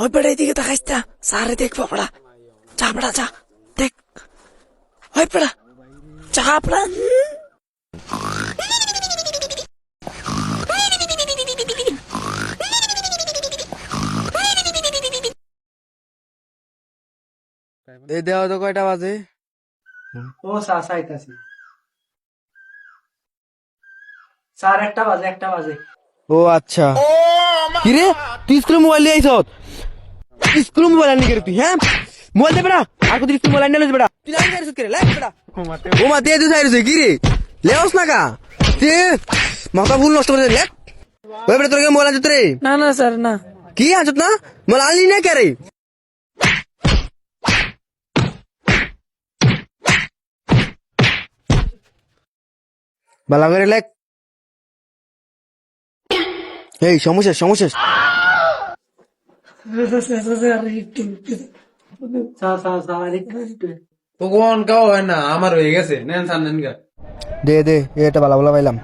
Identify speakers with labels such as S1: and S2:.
S1: ওই বেড়া এদিকে তাকাইস না, সারে দেখবো পড়া। চা পড়া চা দেখ, ওই পড়া চা পড়া।
S2: এই দেওয়া তো কয়টা বাজে?
S1: ও চা চাইতাছি স্যার, একটা বাজে।
S2: ও আচ্ছা, কিরে তুই স্কুলে মোবাইল নিয়ে আইছ? স্কুলে মোবাইল আনি কে তুই? হ্যাঁ মোবাইল দেবে না আর কত স্কুল মোবাইল আনি বেটা? তুই আনি যাইছিস কে রে? লাই বেটা ও মা দিয়ে তুই যাইছিস কি রে? লেওস না কা তে মাথা ভুল নষ্ট করে লে। ওই বেটা তোর কে মোবাইল আনছ রে?
S1: না না স্যার না।
S2: কি আনছ না? মোবাইল আনলি না কে রে? বালা করে লেখ। এই সমস্যা
S3: ভগবান কাও হয় না, আমার হয়ে গেছে নেন সান নেন গা।
S2: দে এটা বালা বালা পাইলাম।